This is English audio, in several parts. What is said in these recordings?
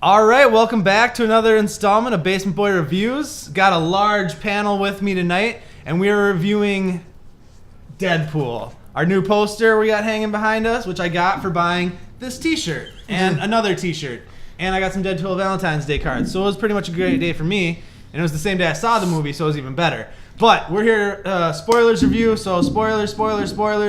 All right, welcome back to another installment of Basement Boy Reviews. Got a large panel with me tonight, and we are reviewing Deadpool. Our new poster we got hanging behind us, which I got for buying this t-shirt and another t-shirt. And I got some Deadpool Valentine's Day cards. So it was pretty much a great day for me. And it was the same day I saw the movie, so it was even better. But we're here, spoilers review, so spoilers.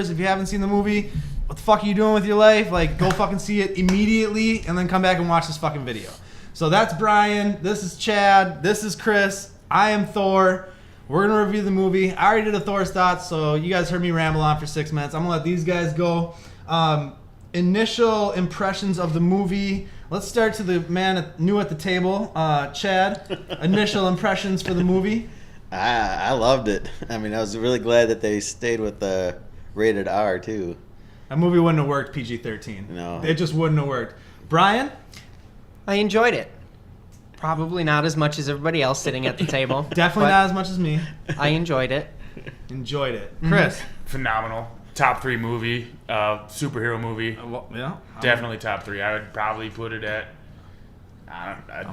If you haven't seen the movie, what the fuck are you doing with your life? Like, go fucking see it immediately and then come back and watch this fucking video. So that's Brian, this is Chad, this is Chris, I am Thor. We're going to review the movie. I already did a Thor's thoughts, so you guys heard me ramble on for 6 minutes. I'm going to let these guys go. Initial impressions of the movie. Let's start to the man new at the table, Chad. Initial impressions for the movie. I loved it. I mean, I was really glad that they stayed with the rated R, too. That movie wouldn't have worked PG-13. No. It just wouldn't have worked. Brian? I enjoyed it. Probably not as much as everybody else sitting at the table. Definitely not as much as me. I enjoyed it. Enjoyed it. Chris? Phenomenal. Top 3 movie, superhero movie. Yeah. Definitely top 3. I would probably put it at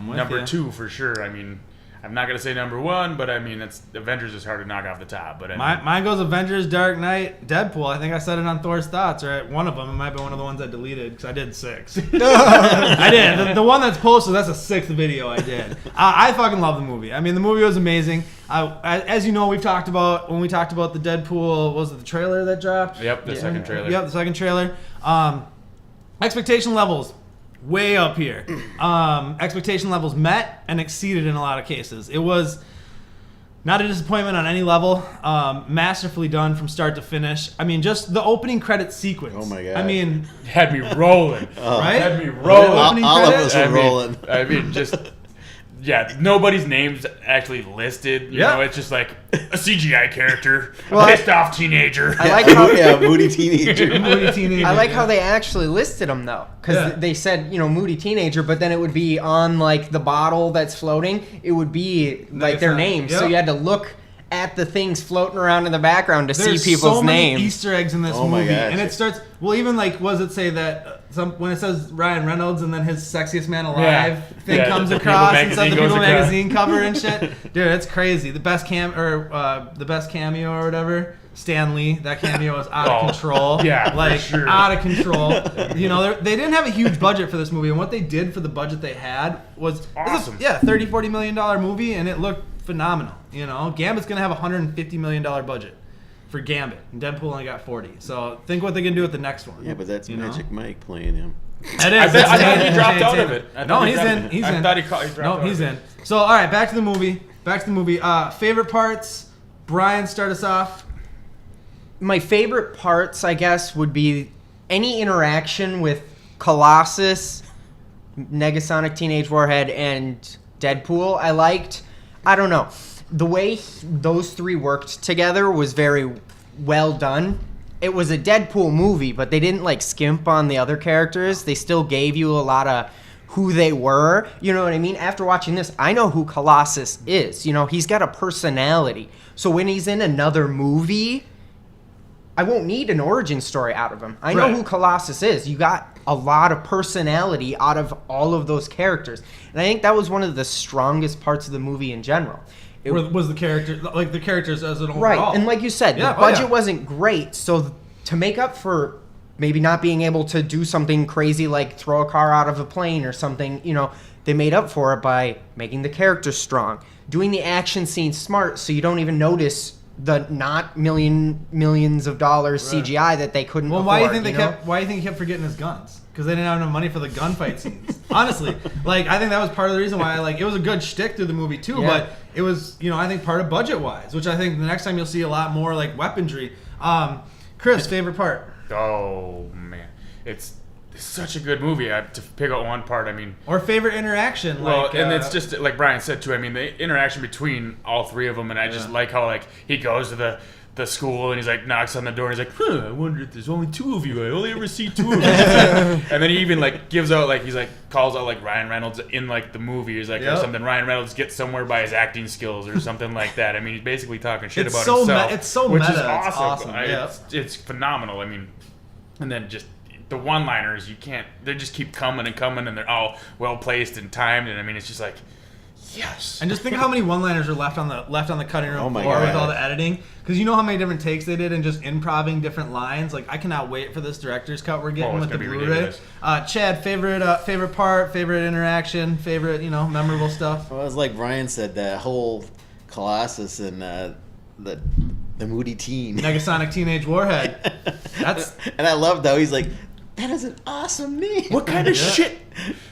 number 2 for sure. I mean, I'm not going to say number 1, but I mean, Avengers is hard to knock off the top. But I mean, Mine goes Avengers, Dark Knight, Deadpool. I think I said it on Thor's Thoughts, right? One of them. It might be one of the ones I deleted because I did 6. I did. The one that's posted, that's a 6th video I did. I fucking love the movie. I mean, the movie was amazing. As you know, when we talked about the Deadpool, was it the trailer that dropped? Yep, the second trailer. Yep, the second trailer. Expectation levels. Way up here. Expectation levels met and exceeded in a lot of cases. It was not a disappointment on any level. Masterfully done from start to finish. I mean, just the opening credit sequence. Oh my God. I mean, Had me rolling. right? Had me rolling. All of us were rolling. I mean, just... Yeah, nobody's name's actually listed. You know, it's just like a CGI character, a pissed off teenager. I like how moody teenager. Moody teenager. I like how they actually listed them though, because they said moody teenager, but then it would be on like the bottle that's floating. It would be like their names, so you had to look at the things floating around in the background to see people's so many names. Easter eggs in this Oh my movie, gosh. and it starts. Well, even like, was it say that when it says Ryan Reynolds and then his Sexiest Man Alive thing comes the across People and stuff, the magazine People goes across. magazine cover and shit, dude, it's crazy. The best cameo or whatever. Stan Lee, that cameo was out of control. Yeah, like for sure. out of control. They didn't have a huge budget for this movie, and what they did for the budget they had was awesome. $30-40 million movie, and it looked phenomenal. Gambit's gonna have a $150 million budget for Gambit, and Deadpool only got 40. So think what they can do with the next one. Yeah, but that's Magic Mike playing him. It I is. thought he dropped out of it. No, he's in. He's in. I thought he dropped out. No, he's in. So all right, back to the movie. Favorite parts. Brian, start us off. My favorite parts, I guess, would be any interaction with Colossus, Negasonic Teenage Warhead, and Deadpool. I don't know. The way those 3 worked together was very well done. It was a Deadpool movie, but they didn't like skimp on the other characters. They still gave you a lot of who they were. You know what I mean? After watching this, I know who Colossus is. He's got a personality. So when he's in another movie, I won't need an origin story out of him. I know who Colossus is. You got a lot of personality out of all of those characters. And I think that was one of the strongest parts of the movie in general. Was the characters as an overall. Right, and like you said, the budget wasn't great, so to make up for maybe not being able to do something crazy like throw a car out of a plane or something, they made up for it by making the characters strong, doing the action scenes smart so you don't even notice the not millions of dollars CGI that they couldn't afford. Why do you think he kept forgetting his guns? Because they didn't have enough money for the gunfight scenes. Honestly, I think that was part of the reason why it was a good shtick through the movie too. Yeah. But it was I think part of budget wise, which I think the next time you'll see a lot more like weaponry. Chris, favorite part? Oh man, it's such a good movie. To pick out one part, I mean, or favorite interaction. And it's just like Brian said too. I mean, the interaction between all 3 of them, and I just like how he goes to the school and he's knocks on the door and he's like, I wonder if there's only 2 of you. I only ever see 2 of you. And then he even gives out calls out Ryan Reynolds in the movie. He's or something. Ryan Reynolds gets somewhere by his acting skills or something like that. I mean, he's basically talking shit about himself. It's so which meta. is awesome. It's awesome. It's phenomenal. I mean, and then just the one-liners, you can't. They just keep coming and coming, and they're all well placed and timed. And I mean, it's just like, yes. And just think how many one-liners are left on the cutting room Oh my floor with God. all the editing, because you know how many different takes they did and just improving different lines. Like I cannot wait for this director's cut we're getting Oh, it's with the gonna be Blu-ray. ridiculous. Chad, favorite part, favorite interaction, favorite memorable stuff. Well, it's like Brian said, that whole Colossus and the moody teen. Negasonic Teenage Warhead. That's and I loved how he's like, that is an awesome name. What kind of shit?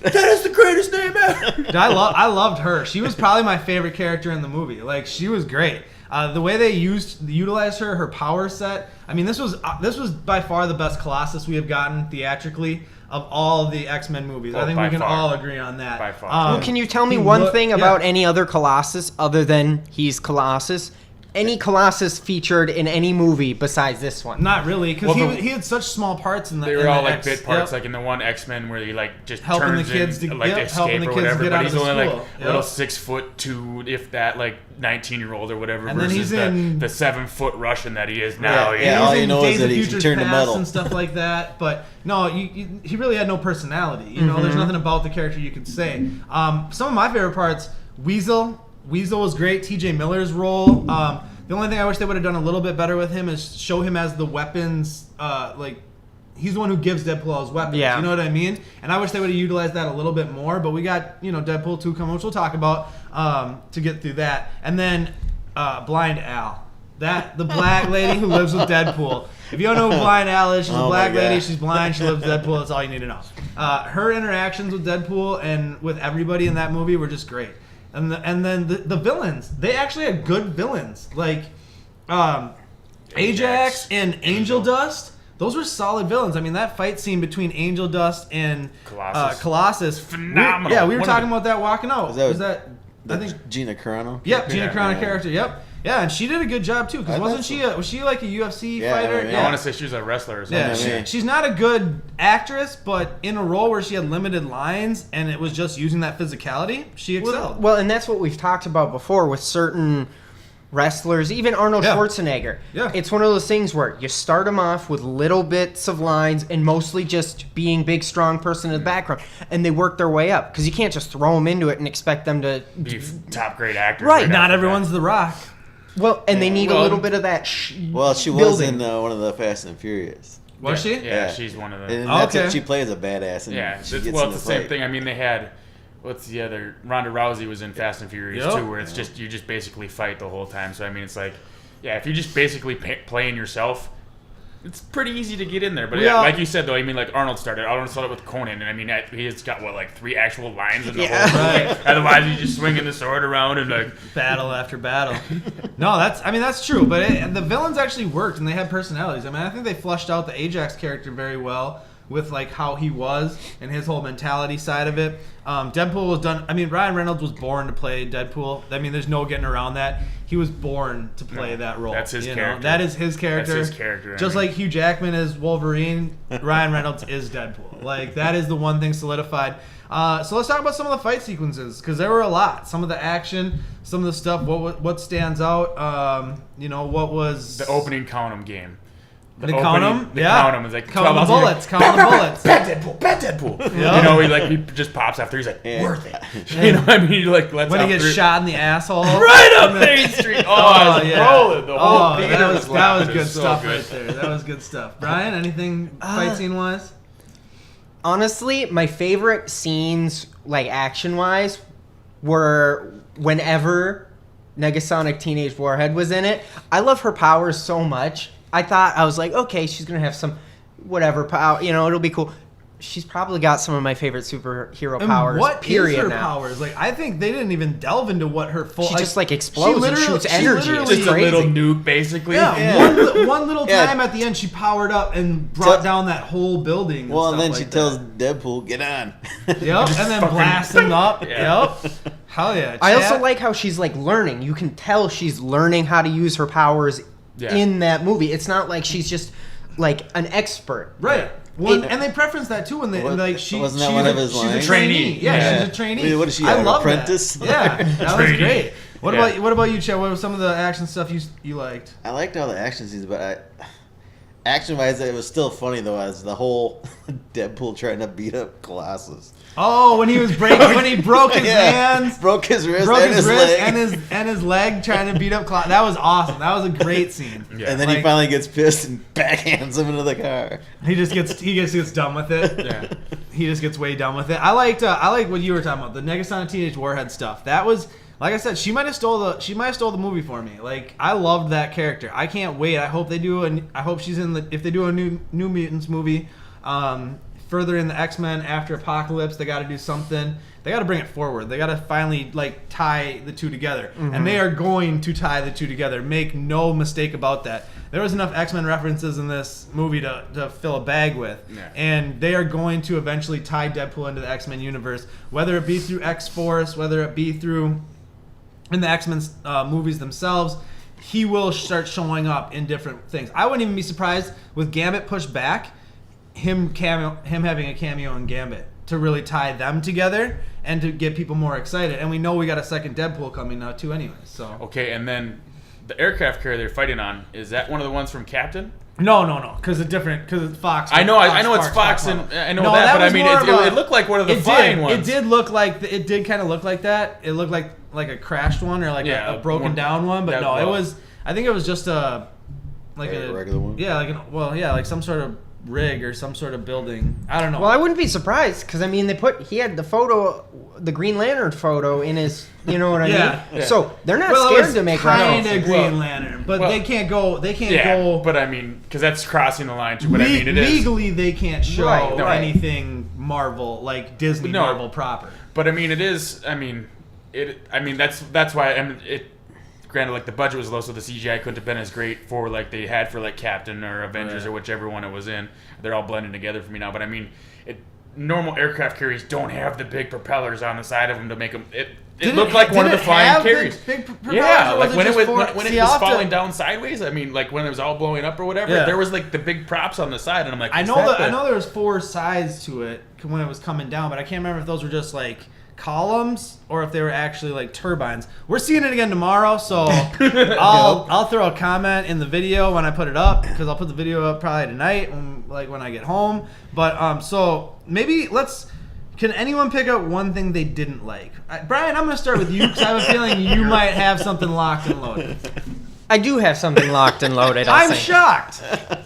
That is the greatest name ever. I loved her. She was probably my favorite character in the movie. Like she was great. The way they utilized her power set. I mean, this was by far the best Colossus we have gotten theatrically of all of the X-Men movies. Oh, I think by we can far. all agree on that. By far. Well, can you tell me he one look- thing yeah. about any other Colossus other than he's Colossus? Any Colossus featured in any movie besides this one? Not really, because Well, he had such small parts in the. They in were the all like X, bit parts, yep. like in the one X-Men where he like just Helping the turns kids in, to- like yep, to helping escape the or kids whatever. get But out he's of the only school. like Yep. little 6'2", if that, like 19-year-old or whatever. And then versus he's in- the 7-foot Russian that he is now. Yeah, you yeah, know? all He's you in know Days is that of he Future's turned to Past metal. and stuff like that. But no, he really had no personality. You know, there's nothing about the character you could say. Some of my favorite parts, Weasel was great. T.J. Miller's role. The only thing I wish they would have done a little bit better with him is show him as the weapons. Like he's the one who gives Deadpool all his weapons. Yeah. You know what I mean? And I wish they would have utilized that a little bit more. But we got Deadpool 2 coming, which we'll talk about to get through that. And then Blind Al. The black lady who lives with Deadpool. If you don't know who Blind Al is, she's a Oh my black lady. God. She's blind. She lives with Deadpool. That's all you need to know. Her interactions with Deadpool and with everybody in that movie were just great. And then the villains. They actually had good villains. Like Ajax and Angel Dust. Those were solid villains. I mean, that fight scene between Angel Dust and Colossus. Phenomenal. Yeah, we were One of talking the- about that walking out. Was that I think Gina Carano. Yep, Gina Yeah, Carano yeah. character. Yep, yeah, and she did a good job too. Because I wasn't thought she? so. Was she like a UFC Yeah, fighter? yeah. I want to say she was a wrestler or something. Yeah, Yeah, she's not a good actress, but in a role where she had limited lines and it was just using that physicality, she excelled. Well, and that's what we've talked about before with certain wrestlers, even Arnold Yeah. Schwarzenegger. Yeah. It's one of those things where you start them off with little bits of lines and mostly just being big, strong person in the background, and they work their way up because you can't just throw them into it and expect them to. Be top grade actors. Right, Not after everyone's that. The Rock. Well, and they need a Well- little bit of that. Well, she was building. in one of the Fast and Furious. Was Yeah, she? Yeah, she's one of the. And that's Okay. what she plays a badass. And Yeah, she it's, gets well, in it's the same fight. thing. I mean, they had what's the other? Ronda Rousey was in Fast and Furious Yep. too, where it's just you just basically fight the whole time. So I mean, it's like, yeah, if you're just basically playing yourself, it's pretty easy to get in there. But Yeah. like you said though, I mean, like Arnold started with Conan, and I mean, he's got what, like 3 actual lines in the Yeah. whole movie. Right. Otherwise, he's just swinging the sword around and like. Battle after battle. No, that's true. But the villains actually worked and they had personalities. I mean, I think they fleshed out the Ajax character very well with like how he was and his whole mentality side of it. Deadpool was done. I mean, Ryan Reynolds was born to play Deadpool. I mean, there's no getting around that. He was born to play No, that role. that's his you know? character. That is his character. That's his character, I Just mean. like Hugh Jackman is Wolverine, Ryan Reynolds is Deadpool. Like that is the one thing solidified. So let's talk about some of the fight sequences because there were a lot. Some of the action, some of the stuff. What stands out? What was The opening count 'em game. The count 'em? The Yeah. count 'em is like Count the 12 bullets, count the bullets. Bad Deadpool, bad Deadpool. Yeah. You know, he just pops after. He's like, Yeah. worth it. You know, what I mean, he like lets When he out gets three- shot in the asshole. right up Main Street. Oh, I was rolling. The whole Oh, theater that was laughing. It good so stuff good. right there. That was good stuff. Brian, anything fight scene wise? Honestly, my favorite scenes, like action-wise, were whenever Negasonic Teenage Warhead was in it. I love her powers so much. I was like, okay, she's gonna have some whatever power, it'll be cool. She's probably got some of my favorite superhero And what what period is her now. powers? Like, I think they didn't even delve into what her full. She just like explodes and shoots energy. It's Just a crazy. little nuke, basically. Yeah, Yeah. one little Yeah. time at the end, she powered up and brought down that whole building. And Well, and stuff then she like tells that. Deadpool, "Get on." Yep, and then fucking- blast him up. Yeah. Yep. Hell yeah. I also Chat. like how she's like learning. You can tell she's learning how to use her powers Yeah. in that movie. It's not like she's just like an expert. Right. Well, It- and they preference that too when they What- like she. wasn't that she's one a, of his she's lines? a trainee. Trainee. Yeah, Yeah. she's a trainee. Wait, what is she, I an love apprentice? That. Yeah, that was Trainee. great. What Yeah. about you, Chad? What was some of the action stuff you liked? I liked all the action scenes, but action-wise, it was still funny though, as the whole Deadpool trying to beat up Colossus. Oh, when he was when he broke his hands, broke his wrist, broke and his wrist leg. and his leg trying to beat up Claude. That was awesome. That was a great scene. Yeah. And then he finally gets pissed and backhands him into the car. He just gets done with it. Yeah. He just gets way done with it. I liked what you were talking about, the Negasonic Teenage Warhead stuff. That was, like I said, she might have stole the movie for me. Like, I loved that character. I can't wait. I hope they do she's in if they do a new Mutants movie. Further in the X-Men after Apocalypse, they got to do something. They got to bring it forward. They got to finally tie the two together, and they are going to tie the two together. Make no mistake about that. There was enough X-Men references in this movie to fill a bag with, and they are going to eventually tie Deadpool into the X-Men universe, whether it be through X-Force, whether it be through in the X-Men movies themselves. He will start showing up in different things. I wouldn't even be surprised with Gambit pushed back. Him having a cameo in Gambit to really tie them together and to get people more excited. And we know we got a second Deadpool coming now too anyway. So Okay, and then the aircraft carrier they're fighting on, is that one of the ones from Captain? No, because it's Fox. I know it's Fox, and I know that, but I mean, it looked like one of the flying ones. It did look like it did kind of look like that. It looked like a crashed one or like a broken down one, but no, it was. I think it was just a regular one. Yeah, like some sort of rig or some sort of building. I don't know. Well, I wouldn't be surprised because I mean he had the photo, the Green Lantern photo in his, you know what I mean? Yeah. So they're not scared to make kind references. of Green Lantern, but they can't go. But I mean, because that's crossing the line too. But I mean, it is legally they can't show Right. anything Marvel like Disney Marvel proper. But I mean, it is. I mean, that's why. I mean, granted, like the budget was low, so the CGI couldn't have been as great for like they had for like Captain or Avengers or whichever one it was in. They're all blending together for me now. But I mean, normal aircraft carriers don't have the big propellers on the side of them to make them. It looked like one of the flying carriers. Big Yeah, like when it was falling down sideways. I mean, like when it was all blowing up or whatever. Yeah. There was like the big props on the side, and I'm like, I know there was 4 sides to it when it was coming down, but I can't remember if those were just like columns or if they were actually like turbines. We're seeing it again tomorrow, so I'll throw a comment in the video when I put it up, because I'll put the video up probably tonight when I get home. But so maybe can anyone pick out one thing they didn't like? Brian, I'm going to start with you because I have a feeling you might have something locked and loaded. I do have something locked and loaded. I'm shocked.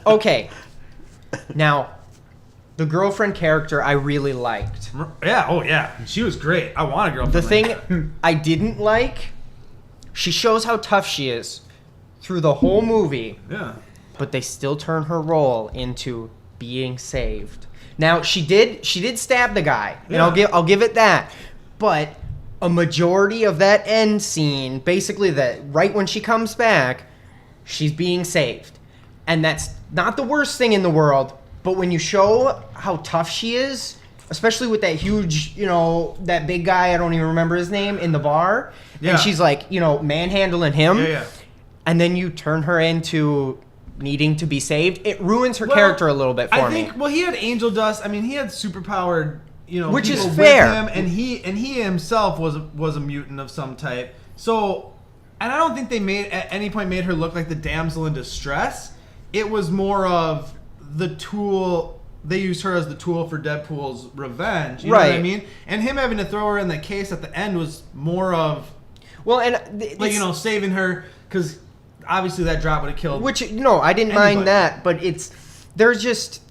Okay, now the girlfriend character I really liked. Yeah, oh yeah, she was great. I want a girlfriend. The thing I didn't like, she shows how tough she is through the whole movie. Yeah. But they still turn her role into being saved. Now she did stab the guy, and I'll give it that. But a majority of that end scene, basically that right when she comes back, she's being saved. And that's not the worst thing in the world, but when you show how tough she is, especially with that huge, that big guy, I don't even remember his name, in the bar, and she's like, manhandling him, and then you turn her into needing to be saved, it ruins her character a little bit for me. Well, he had angel dust. I mean, he had superpowered, which is people fair. with him, and he himself was a mutant of some type. So, and I don't think they at any point made her look like the damsel in distress. It was more of the tool. They used her as the tool for Deadpool's revenge. You know what I mean? And him having to throw her in the case at the end was more of, saving her, because obviously that drop would have killed. Which I didn't mind that, but there's just,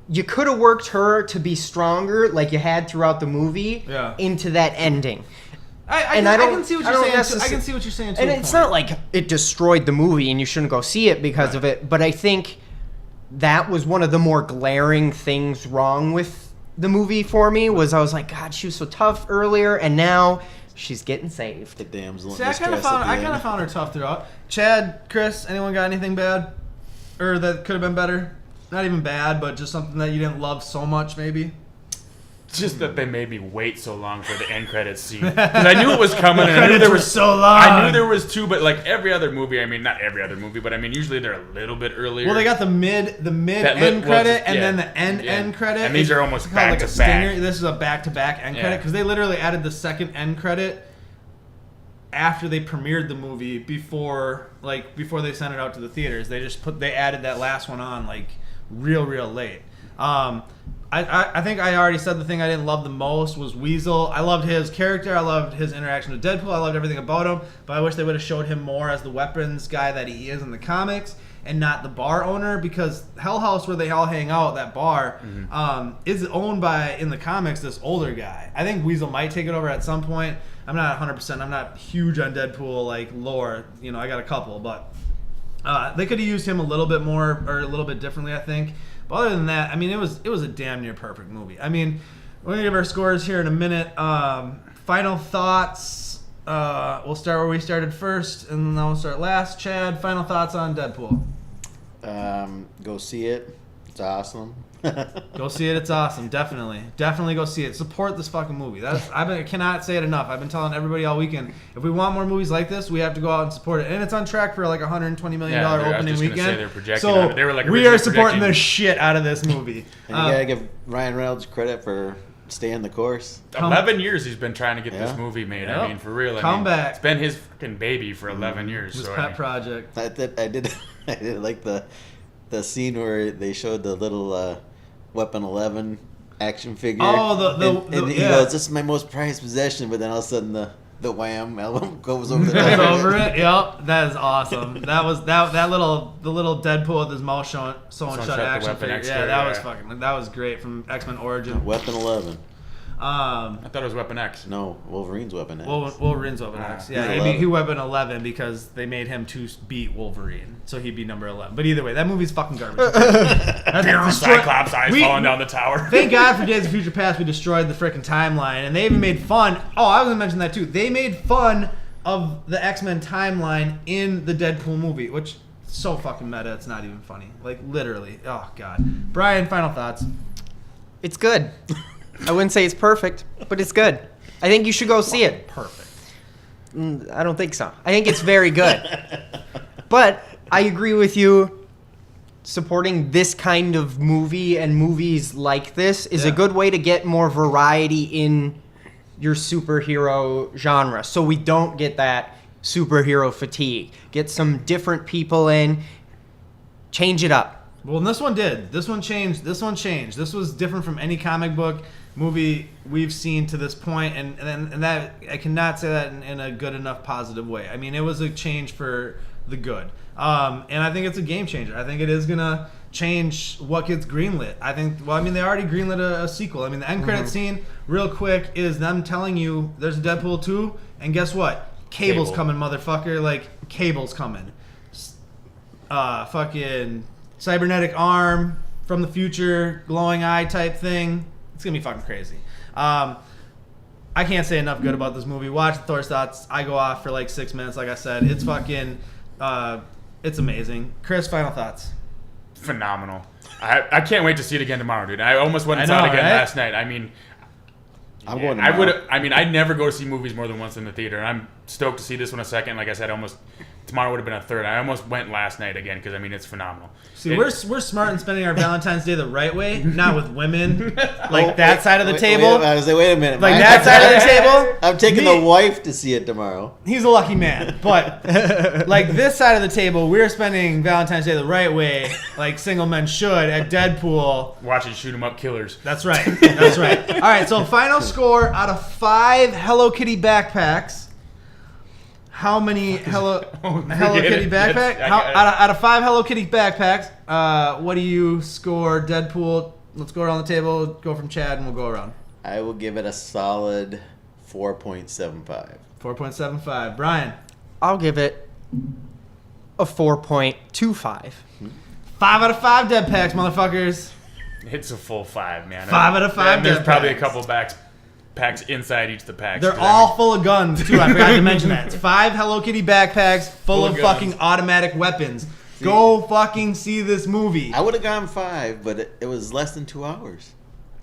you could have worked her to be stronger like you had throughout the movie into that ending. I can see what you're saying. I can see what you're saying. And it's not like it destroyed the movie and you shouldn't go see it because of it. But I think that was one of the more glaring things wrong with the movie for me. Was I was like, God, she was so tough earlier, and now she's getting saved. The damsel in distress. I kind of found her tough throughout. Chad, Chris, anyone got anything bad, or that could have been better? Not even bad, but just something that you didn't love so much, maybe. Just that they made me wait so long for the end credits scene, because I knew it was coming, and I knew there was so long. I knew there was 2, but like every other movie, I mean, not every other movie, but I mean, usually they're a little bit earlier. Well, they got the mid end credit, and then the end credit. And these are almost back to back. This is a back to back end credit, because they literally added the second end credit after they premiered the movie before they sent it out to the theaters. They added that last one on like real late. I think I already said the thing I didn't love the most was Weasel. I loved his character. I loved his interaction with Deadpool. I loved everything about him. But I wish they would have showed him more as the weapons guy that he is in the comics and not the bar owner, because Hell House, where they all hang out, that bar, is owned by, in the comics, this older guy. I think Weasel might take it over at some point. I'm not 100%. I'm not huge on Deadpool like lore. You know, I got a couple, but they could have used him a little bit more or a little bit differently, I think. But other than that, I mean, it was a damn near perfect movie. I mean, we're gonna give our scores here in a minute. Final thoughts. We'll start where we started first, and then we'll start last. Chad, final thoughts on Deadpool. Go see it. It's awesome. Go see it. It's awesome. Definitely go see it. Support this fucking movie. I cannot say it enough. I've been telling everybody all weekend. If we want more movies like this, we have to go out and support it. And it's on track for like $120 million opening weekend. So they were like we are supporting the shit out of this movie. And you gotta give Ryan Reynolds credit for staying the course. 11 years he's been trying to get this movie made. Yep. I mean, for real. Comeback. It's been his fucking baby for 11 years. His pet project. I did like the scene where they showed the little Weapon 11 action figure. Oh, and he goes, "This is my most prized possession," but then all of a sudden the Wham album goes over the top. Over it. Yep, that is awesome. That was the little Deadpool with his mouth sewn shut action figure. Yeah, that was great from X-Men Origin. Weapon 11. I thought it was Weapon X. No, Wolverine's Weapon X. Wolverine's Weapon X. Yeah, he Weapon 11 because they made him to beat Wolverine, so he'd be number 11. But either way, that movie's fucking garbage. Cyclops eyes falling down the tower. Thank God for Days of Future Past, we destroyed the frickin' timeline, and they even made fun. Oh, I was gonna mention that too. They made fun of the X-Men timeline in the Deadpool movie, which is so fucking meta. It's not even funny. Like literally. Oh God. Brian, final thoughts. It's good. I wouldn't say it's perfect, but it's good. I think you should go see it. Perfect. I don't think so. I think it's very good. But I agree with you. Supporting this kind of movie and movies like this is a good way to get more variety in your superhero genre. So we don't get that superhero fatigue. Get some different people in. Change it up. Well, and this one did. This one changed. This was different from any comic book movie we've seen to this point, and that I cannot say that in a good enough positive way. I mean, it was a change for the good, and I think it's a game changer. I think it is gonna change what gets greenlit. I think. Well, I mean, they already greenlit a sequel. I mean, the end credit scene, real quick, is them telling you there's a Deadpool 2, and guess what? Cable's coming, motherfucker. Like Cable's coming. Fucking cybernetic arm from the future, glowing eye type thing. It's gonna be fucking crazy. I can't say enough good about this movie. Watch Thor's Thoughts. I go off for like 6 minutes. Like I said, it's fucking, it's amazing. Chris, final thoughts. Phenomenal. I can't wait to see it again tomorrow, dude. I almost went and saw it again last night. I mean, I'm going tomorrow. I never go to see movies more than once in the theater. And I'm stoked to see this one a second. Like I said, tomorrow would have been a third. I almost went last night again because I mean it's phenomenal. See, we're smart in spending our Valentine's Day the right way, not with women like that side of the table. I was like, wait a minute, like that side of the table. I'm taking the wife to see it tomorrow. He's a lucky man, but like this side of the table, we're spending Valentine's Day the right way, like single men should at Deadpool. Watching shoot 'em up killers. That's right. That's right. All right. So final score out of 5 Hello Kitty backpacks. How many Hello Kitty backpack? Out of 5 Hello Kitty backpacks, what do you score Deadpool? Let's go around the table. Go from Chad, and we'll go around. I will give it a solid 4.75. 4.75. Brian? I'll give it a 4.25. 5 out of 5 dead packs, motherfuckers. It's a full 5, man. 5 out of 5 There's dead probably packs. a couple packs inside each of the packs. They're all full of guns, too. I forgot to mention that. It's 5 Hello Kitty backpacks full of fucking automatic weapons. Go fucking see this movie. I would have gone 5, but it was less than 2 hours.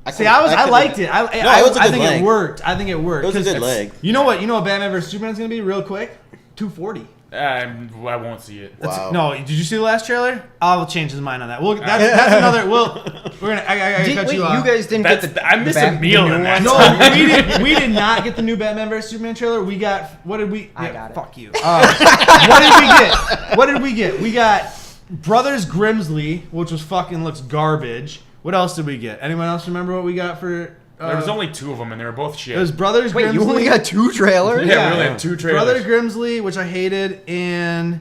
I liked it. I think it worked. It was a good leg. You know what Batman vs Superman's gonna be real quick? 240. I won't see it. Wow. No, did you see the last trailer? I'll change his mind on that. That's another. We're gonna. I gotta cut you off. You guys didn't get the. I missed a meal in that. No, we did not get the new Batman vs Superman trailer. We got. What did we? I got it. Fuck you. What did we get? What did we get? We got Brothers Grimsley, which was fucking looks garbage. What else did we get? Anyone else remember what we got for? There was only 2 of them, and they were both shit. It was Brothers Wait, Grimsley. you only got 2 trailers? Yeah, we only had 2 trailers. Brother Grimsley, which I hated, and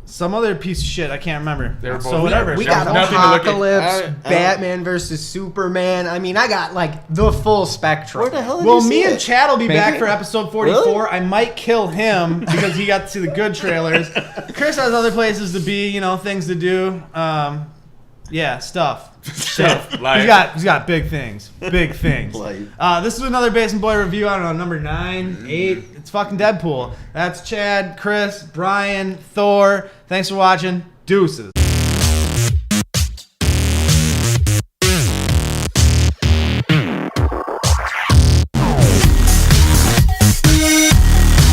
some other piece of shit I can't remember. They were both so whatever. We There got was nothing to look at. Apocalypse, Batman versus Superman. I mean, I got like the full spectrum. Where the hell did Well, you see me and it? Chad will be Maybe. back for episode 44. Really? I might kill him because he got to see the good trailers. Chris has other places to be, things to do. Yeah, stuff. Life. He's got big things. Big things. Life. This is another Basement Boy review. I don't know, number 9, 8. It's fucking Deadpool. That's Chad, Chris, Brian, Thor. Thanks for watching. Deuces.